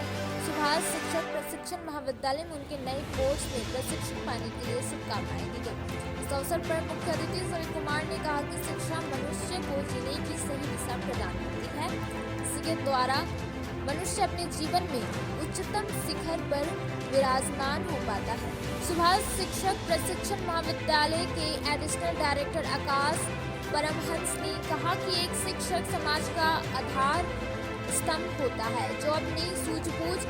सुभाष शिक्षक प्रशिक्षण महाविद्यालय में उनके नए कोर्स में प्रशिक्षण पाने के लिए शुभकामनाएं दी गई। इस अवसर पर मुख्य अतिथि सुनील कुमार ने कहा कि शिक्षा मनुष्य को जीने की सही दिशा प्रदान करती है। इसी के द्वारा मनुष्य अपने जीवन में उच्चतम शिखर पर विराजमान हो पाता है। सुभाष शिक्षक प्रशिक्षण महाविद्यालय के एडिशनल डायरेक्टर आकाश परमहंस ने कहा कि एक शिक्षक समाज का आधार स्तंभ होता है, जो अपनी सूझबूझ,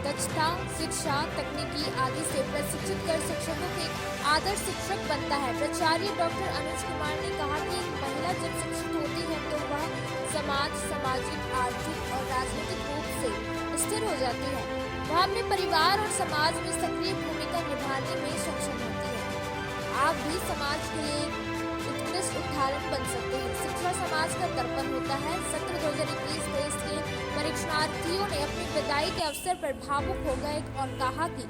दक्षता, शिक्षा, तकनीकी आदि से प्रशिक्षित कर शिक्षकों के आदर्श शिक्षक बनता है। प्राचार्य डॉक्टर अनुज कुमार ने कहा कि एक महिला जब शिक्षित होती है तो वह समाज, सामाजिक, आर्थिक और राजनीतिक रूप से स्थिर हो जाती है। वह अपने परिवार और समाज में सक्रिय भूमिका निभाने में सक्षम होती है। आप भी समाज के लिए उत्कृष्ट उदाहरण बन सकते हैं। शिक्षा समाज का दर्पण होता है। सत्र 2021-23 के परीक्षार्थियों ने अपनी विदाई के अवसर पर भावुक हो गए और कहा कि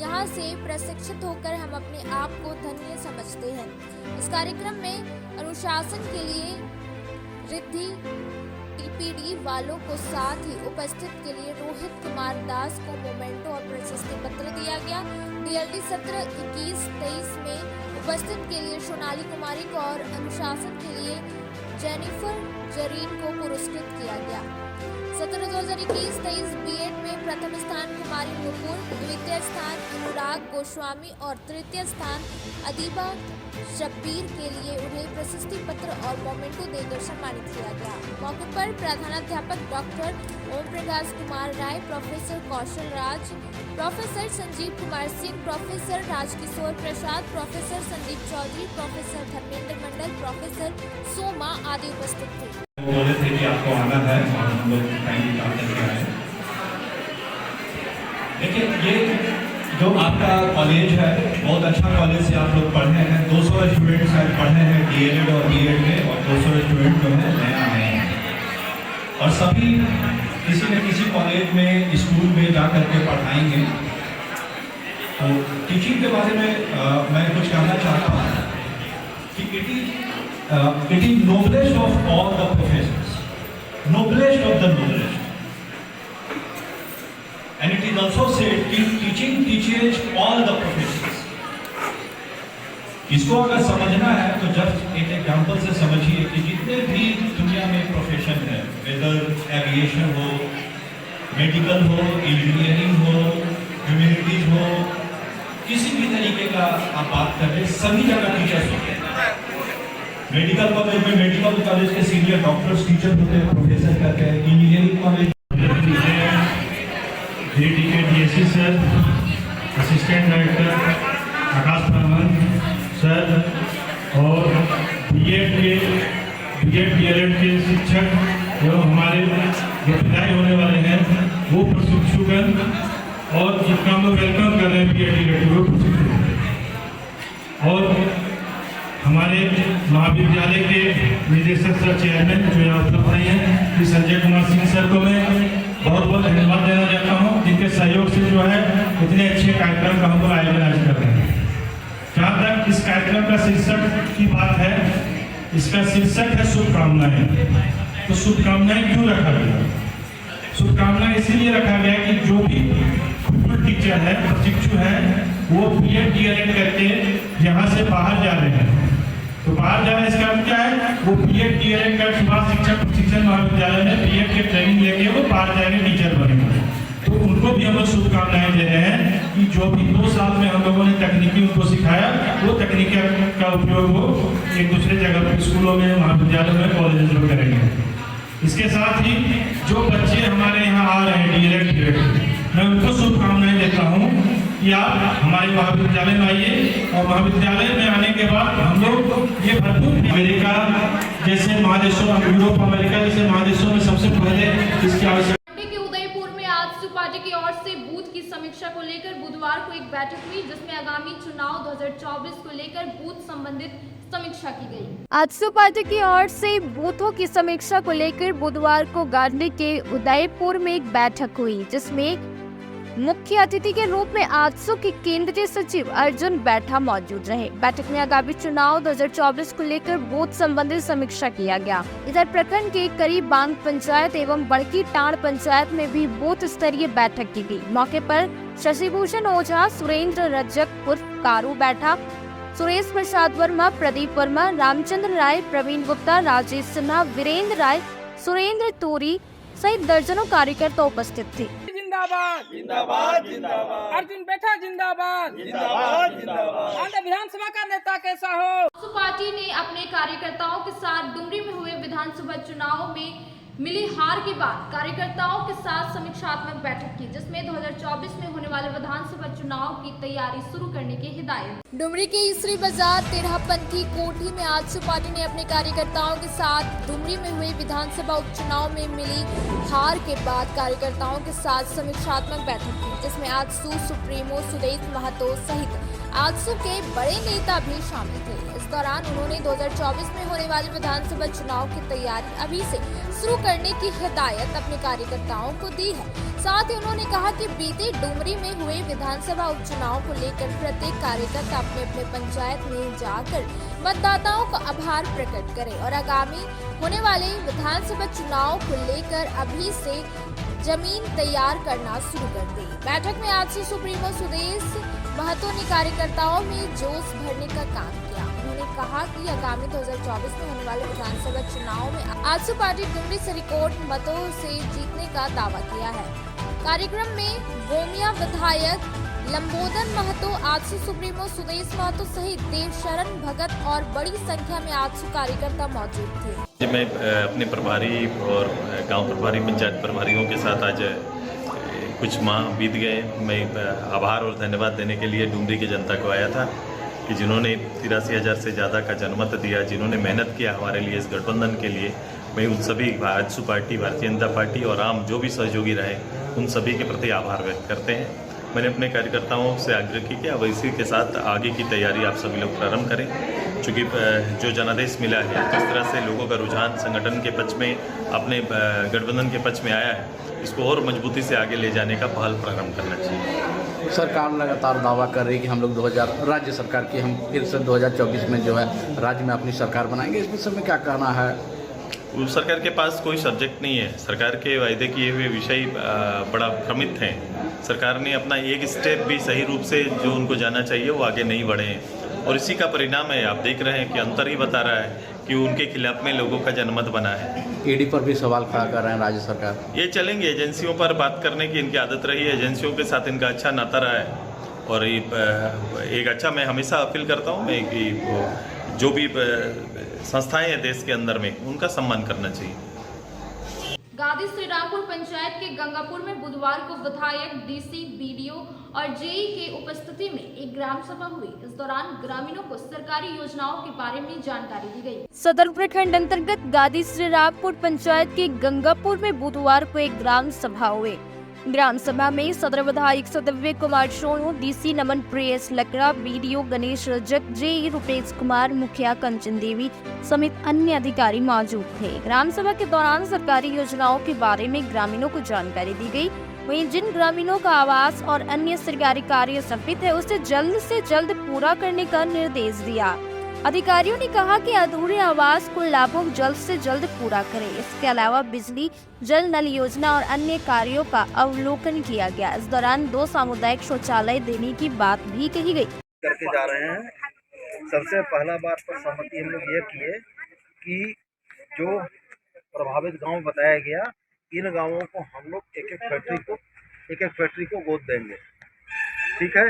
यहाँ से प्रशिक्षित होकर हम अपने आप को धन्य समझते हैं। इस कार्यक्रम में अनुशासन के लिए रिद्धि टीपीडी वालों को साथ ही उपस्थित के लिए रोहित कुमार दास को मोमेंटो और प्रशस्ति पत्र दिया गया। डीएलडी सत्र 21-23 में उपस्थित के लिए सोनाली कुमारी को और अनुशासन के लिए जेनिफर जरीन को पुरस्कृत किया गया। सत्र 2021-23 बीएड में प्रथम स्थान कुमारी नुपुर, द्वितीय स्थान अनुराग गोस्वामी और तृतीय स्थान अदीबा शब्बीर के लिए उन्हें प्रशस्ति पत्र और मोमेंटो देकर सम्मानित किया गया। मौके पर प्रधानाध्यापक doctor Om Prakash Kumar Rai, professor Kaushal Raj, professor Sanjeev Kumar Singh, professor Rajkishore प्रसाद, प्रोफेसर संदीप चौधरी, प्रोफेसर धर्मेंद्र मंडल, प्रोफेसर सोमा आदि उपस्थित थे। बोले थे कि आपको आना है और हम लोग टाइम निकाल करके आए। देखिए, ये जो आपका कॉलेज है बहुत अच्छा कॉलेज से आप लोग पढ़े हैं। 200 स्टूडेंट शायद पढ़े हैं डीएलएड और बीएड में और 200 स्टूडेंट जो है नया आए हैं। और सभी किसी न किसी कॉलेज में, स्कूल में जा करके पढ़ाएंगे। तो टीचिंग के बारे में मैं कुछ कहना चाहता हूँ कि it is noblest of all the professions, noblest of the noblest, and it is also said कि teaching teaches all the professions. इसको अगर समझना है तो जस्ट एक एग्जाम्पल से समझिए कि जितने भी दुनिया में प्रोफेशन है, वेदर एविएशन हो, मेडिकल हो, इंजीनियरिंग हो, ह्यूमैनिटीज हो, किसी भी तरीके का आप बात कर रहे, सभी जगह टीचर्स होते हैं। मेडिकल कॉलेज में मेडिकल कॉलेज के सीनियर डॉक्टर्स टीचर होते हैं, प्रोफेसर करते हैं। Engineering college DSC sir, assistant director Akash Brahman sir, और B.Ed DLED के शिक्षक एवं हमारे जो विदाई होने वाले हैं वो प्रशिक्षुगण, और जिनका हम लोग वेलकम कर रहे हैं B.Ed DLED वो प्रशिक्षुगण, और हमारे महाविद्यालय के निदेशक सर, चेयरमैन जो यहाँ उपलब्ध नहीं है, श्री संजय कुमार सिंह सर को मैं बहुत बहुत धन्यवाद देना चाहता हूँ, जिनके सहयोग से जो है इतने अच्छे कार्यक्रम का हम लोग आयोजन आज कर रहे हैं। जहाँ तक इस कार्यक्रम का शीर्षक की बात है, इसका शीर्षक है शुभकामनाएं। तो शुभकामनाएं क्यों रखा गया? शुभकामनाएं इसीलिए रखा गया कि जो भी टीचर है, प्रशिक्षु है, वो B.Ed DLED करके यहाँ से बाहर जा रहे हैं। तो बाहर जा रहे हैं, इसका क्या है, वो B.Ed DLED का सुभाष शिक्षक प्रशिक्षण महाविद्यालय में B.Ed के ट्रेनिंग लेके वो बाहर जाएंगे, टीचर बनेंगे। तो उनको भी हम लोग शुभकामनाएं दे रहे हैं कि जो भी 2 साल में हम लोगों ने तकनीकी उनको सिखाया, वो तकनीक का उपयोग वो एक दूसरे जगह पर स्कूलों में, महाविद्यालयों में, कॉलेज में करेंगे। इसके साथ ही जो बच्चे हमारे यहाँ आ रहे हैं DLED, मैं उनको शुभकामनाएं देता हूँ कि आप हमारे महाविद्यालय में आइए, और महाविद्यालय में आने के बाद हम लोग ये भरपूर अमेरिका जैसे महादेशों, यूरोप, अमेरिका जैसे महादेशों में सबसे पहले इसकी आवश्यकता। उदयपुर में आजसू पार्टी की ओर से बूथ की समीक्षा को लेकर बुधवार को एक बैठक हुई, जिसमें आगामी चुनाव 2024 को लेकर बूथ संबंधित समीक्षा की गई। आजसू पार्टी की ओर से बूथों की समीक्षा को लेकर बुधवार को गांधी के उदयपुर में एक बैठक हुई, जिसमें मुख्य अतिथि के रूप में आजसू के केंद्रीय सचिव अर्जुन बैठा मौजूद रहे। बैठक में आगामी चुनाव 2024 को लेकर बूथ संबंधित समीक्षा किया गया। इधर प्रखंड के करीब बांग पंचायत एवं बड़की टांड पंचायत में भी बूथ स्तरीय बैठक की गई। मौके पर शशिभूषण ओझा, सुरेंद्र रजक उर्फ कारू बैठा, सुरेश प्रसाद वर्मा, प्रदीप वर्मा, रामचंद्र राय, प्रवीण गुप्ता, राजेश सिन्हा, वीरेंद्र राय, सुरेंद्र तोरी सहित दर्जनों कार्यकर्ता उपस्थित थे। जिंदाबाद जिंदाबाद जिंदाबाद, अर्जुन बैठा जिंदाबाद जिंदाबाद जिंदाबाद। आंध्र विधानसभा का नेता कैसा हो? आजसू पार्टी ने अपने कार्यकर्ताओं के साथ डुमरी में हुए विधानसभा चुनाव में मिली हार के बाद कार्यकर्ताओं के साथ समीक्षात्मक बैठक की, जिसमें 2024 में होने वाले विधानसभा चुनाव की तैयारी शुरू करने की हिदायत। डुमरी के ईसरी बाजार तेरहपंथी कोठी में आजसू पार्टी ने अपने कार्यकर्ताओं के साथ डुमरी में हुए विधानसभा उपचुनाव में मिली हार के बाद कार्यकर्ताओं के साथ समीक्षात्मक बैठक की, जिसमें आजसू सुप्रीमो सुदेश महतो सहित आजसू के बड़े नेता भी शामिल थे। इस दौरान उन्होंने 2024 में होने वाले विधानसभा चुनाव की तैयारी अभी से शुरू करने की हिदायत अपने कार्यकर्ताओं को दी है। साथ ही उन्होंने कहा कि बीते डुमरी में हुए विधानसभा उपचुनाव को लेकर प्रत्येक कार्यकर्ता अपने अपने पंचायत में जाकर मतदाताओं का आभार प्रकट करे और आगामी होने वाले विधानसभा चुनाव को लेकर अभी से जमीन तैयार करना शुरू कर दी। बैठक में आजसू सुप्रीमो सुदेश महतो ने कार्यकर्ताओं में जोश भरने का काम किया। उन्होंने कहा कि आगामी 2024 में होने वाले विधानसभा चुनाव में आजसू पार्टी डुमरी से रिकॉर्ड मतों से जीतने का दावा किया है। कार्यक्रम में गोमिया विधायक लंबोदर महतो, आजसू सुप्रीमो सुदेश महतो सहित देव शरण भगत और बड़ी संख्या में आजसू कार्यकर्ता मौजूद थे। मैं अपने प्रभारी और गांव प्रभारी, पंचायत प्रभारियों के साथ आज कुछ माह बीत गए। मैं आभार और धन्यवाद देने के लिए डुमरी की जनता को आया था कि जिन्होंने 83,000 से ज़्यादा का जनमत दिया, जिन्होंने मेहनत किया हमारे लिए, इस गठबंधन के लिए। मैं उन सभी आजसू पार्टी, भारतीय जनता पार्टी और आम जो भी सहयोगी रहे, उन सभी के प्रति आभार व्यक्त करते हैं। मैंने अपने कार्यकर्ताओं से आग्रह किया कि अब इसी के साथ आगे की तैयारी आप सभी लोग प्रारंभ करें चूँकि जो जनादेश मिला है, जिस तरह से लोगों का रुझान संगठन के पक्ष में, अपने गठबंधन के पक्ष में आया है, इसको और मजबूती से आगे ले जाने का पहल प्रारंभ करना चाहिए। सरकार लगातार दावा कर रही है कि हम लोग राज्य सरकार की हम फिर से 2024 में जो है राज्य में अपनी सरकार बनाएंगे। इस विषय में क्या कहना है? उस सरकार के पास कोई सब्जेक्ट नहीं है। सरकार के वायदे किए हुए विषय बड़ा भ्रमित हैं। सरकार ने अपना एक स्टेप भी सही रूप से जो उनको जाना चाहिए वो आगे नहीं बढ़े हैं, और इसी का परिणाम है। आप देख रहे हैं कि अंतर ही बता रहा है कि उनके खिलाफ में लोगों का जनमत बना है। ईडी पर भी सवाल खड़ा कर रहे हैं राज्य सरकार। ये चलेंगे, एजेंसियों पर बात करने की इनकी आदत रही है, एजेंसियों के साथ इनका अच्छा नाता रहा है, और एक अच्छा, मैं हमेशा अपील करता हूँ मैं कि जो भी संस्थाएं हैं देश के अंदर में, उनका सम्मान करना चाहिए। गादी श्रीरामपुर पंचायत के गंगापुर में बुधवार को विधायक, डीसी, बीडीओ और जेई के उपस्थिति में एक ग्राम सभा हुई। इस दौरान ग्रामीणों को सरकारी योजनाओं के बारे में जानकारी दी गई। सदर प्रखंड अंतर्गत गादी श्रीरामपुर पंचायत के गंगापुर में बुधवार को एक ग्राम सभा हुई। ग्राम सभा में सदर विधायक सदव्य कुमार सोनू, डीसी नमन प्रियस लकड़ा, बीडीओ गणेश रजक, जेई रुपेश कुमार, मुखिया कंचन देवी समेत अन्य अधिकारी मौजूद थे। ग्राम सभा के दौरान सरकारी योजनाओं के बारे में ग्रामीणों को जानकारी दी गई। वहीं जिन ग्रामीणों का आवास और अन्य सरकारी कार्य स्थगित है, उसे जल्द से जल्द पूरा करने का निर्देश दिया। अधिकारियों ने कहा कि अधूरे आवास को लाभुक जल्द से जल्द पूरा करें। इसके अलावा बिजली, जल नल योजना और अन्य कार्यों का अवलोकन किया गया। इस दौरान 2 सामुदायिक शौचालय देने की बात भी कही गई। करके जा रहे हैं। सबसे पहला बात पर सहमति हम लोग ये किए कि जो प्रभावित गांव बताया गया, इन गांवों को हम लोग एक एक फैक्ट्री को गोद देंगे। ठीक है।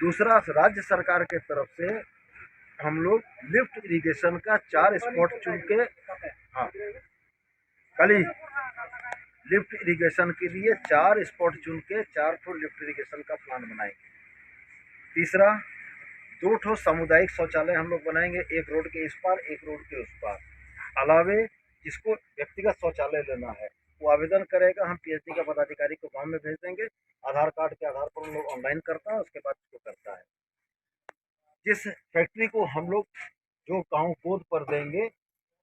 दूसरा, राज्य सरकार के तरफ से हम लोग लिफ्ट इरिगेशन का 4 स्पॉट चुन के, हाँ, कल ही लिफ्ट इरिगेशन के लिए 4 स्पॉट चुन के 4 ठो लिफ्ट इरिगेशन का प्लान बनाएंगे। तीसरा, 2 ठो सामुदायिक शौचालय हम लोग बनाएंगे, एक रोड के इस पार, एक रोड के उस पार। अलावे जिसको व्यक्तिगत शौचालय लेना है वो आवेदन करेगा, हम पीएचडी का पदाधिकारी को गाँव में भेज देंगे। आधार कार्ड के आधार पर हम लोग ऑनलाइन करता है, उसके बाद उसको करता है। जिस फैक्ट्री को हम लोग जो गांव गोद पर देंगे,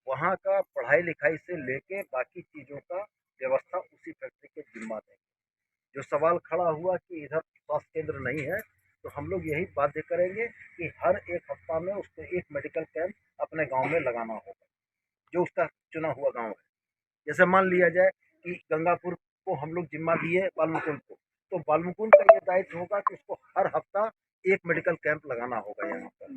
वहां का पढ़ाई लिखाई से लेके बाकी चीज़ों का व्यवस्था उसी फैक्ट्री के जिम्मा देंगे। जो सवाल खड़ा हुआ कि इधर स्वास्थ्य केंद्र नहीं है, तो हम लोग यही बाध्य करेंगे कि हर एक हफ्ता में उसको एक मेडिकल कैंप अपने गांव में लगाना होगा, जो उसका चुना हुआ गांव है। जैसे मान लिया जाए कि गंगापुर को हम लोग जिम्मा दिए बालमुकुंद को, तो बालमुकुंद का ये दायित्व होगा कि उसको हर हफ्ता एक मेडिकल कैंप लगाना होगा यहाँ पर।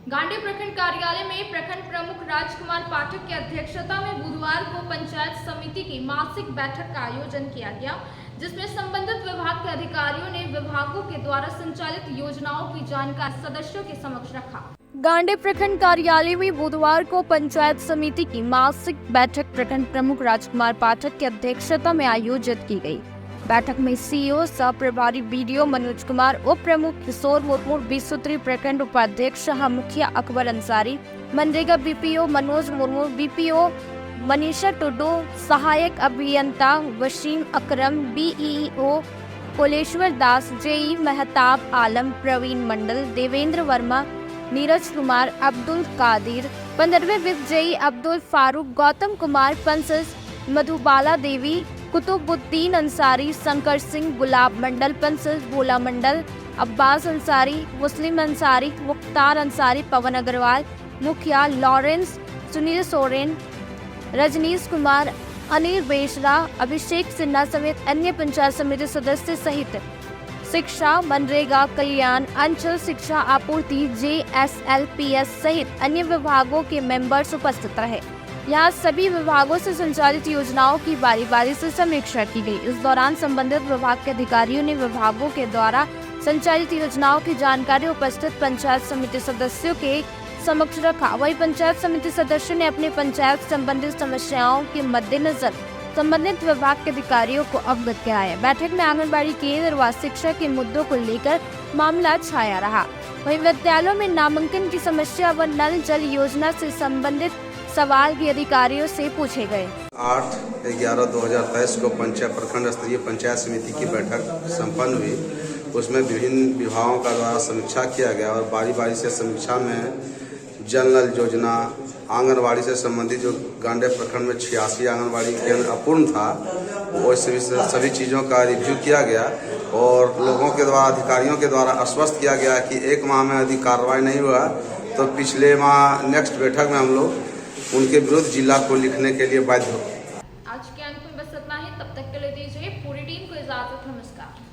गांडी प्रखंड कार्यालय में प्रखंड प्रमुख राजकुमार पाठक की अध्यक्षता में बुधवार को पंचायत समिति की मासिक बैठक का आयोजन किया गया, जिसमें संबंधित विभाग के अधिकारियों ने विभागों के द्वारा संचालित योजनाओं की जानकारी सदस्यों के समक्ष रखा। गांडी प्रखंड कार्यालय में बुधवार को पंचायत समिति की मासिक बैठक प्रखंड प्रमुख राजकुमार पाठक की अध्यक्षता में आयोजित की गई। बैठक में सीईओ, सह प्रभारी बीडीओ मनोज कुमार, उप प्रमुख किशोर मुर्मू, बीसूत्री प्रखंड उपाध्यक्ष मुखिया अकबर अंसारी, मनरेगा बीपीओ मनोज मुर्मू, बीपीओ मनीषा टुडू, सहायक अभियंता वसीम अकरम, बीईओ कोलेश्वर दास, जेई महताब आलम, प्रवीण मंडल, देवेंद्र वर्मा, नीरज कुमार, अब्दुल कादिर, 15वें विप जेई अब्दुल फारूक, गौतम कुमार पंसस, मधुबाला देवी, कुतुबुद्दीन अंसारी, शंकर सिंह, गुलाब मंडल पंसस, भोला मंडल, अब्बास अंसारी, मुस्लिम अंसारी, मुख्तार अंसारी, पवन अग्रवाल, मुखिया लॉरेंस, सुनील सोरेन, रजनीश कुमार, अनिल बेशरा, अभिषेक सिन्हा समेत अन्य पंचायत समिति सदस्य सहित शिक्षा, मनरेगा, कल्याण, अंचल शिक्षा आपूर्ति, JSLPS सहित अन्य विभागों के मेंबर्स उपस्थित रहे। यहाँ सभी विभागों से संचालित योजनाओं की बारी बारी से समीक्षा की गई। इस दौरान संबंधित विभाग के अधिकारियों ने विभागों के द्वारा संचालित योजनाओं की जानकारी उपस्थित पंचायत समिति सदस्यों के समक्ष रखा। वही पंचायत समिति सदस्यों ने अपने पंचायत संबंधित समस्याओं के मद्देनजर संबंधित विभाग के अधिकारियों को अवगत कराया। बैठक में आंगनबाड़ी केंद्र व शिक्षा के मुद्दों को लेकर मामला छाया रहा। वहीं विद्यालयों में नामांकन की समस्या व नल जल योजना से संबंधित सवाल भी अधिकारियों से पूछे गए। 8/11/2023 को पंचायत प्रखंड स्तरीय पंचायत समिति की बैठक संपन्न हुई। उसमें विभिन्न विभागों का द्वारा समीक्षा किया गया और बारी बारी से समीक्षा में जल नल योजना, आंगनबाड़ी से संबंधित जो गांडे प्रखंड में 86 आंगनबाड़ी केंद्र अपूर्ण था, वो सभी चीज़ों का रिव्यू किया गया और लोगों के द्वारा, अधिकारियों के द्वारा आश्वस्त किया गया कि 1 माह में यदि कार्रवाई नहीं हुआ तो पिछले माह नेक्स्ट बैठक में हम लोग उनके विरुद्ध जिला को लिखने के लिए बाध्य हो। आज के अंक में बस इतना ही। तब तक के लिए दीजिए पूरी टीम को इजाजत। नमस्कार।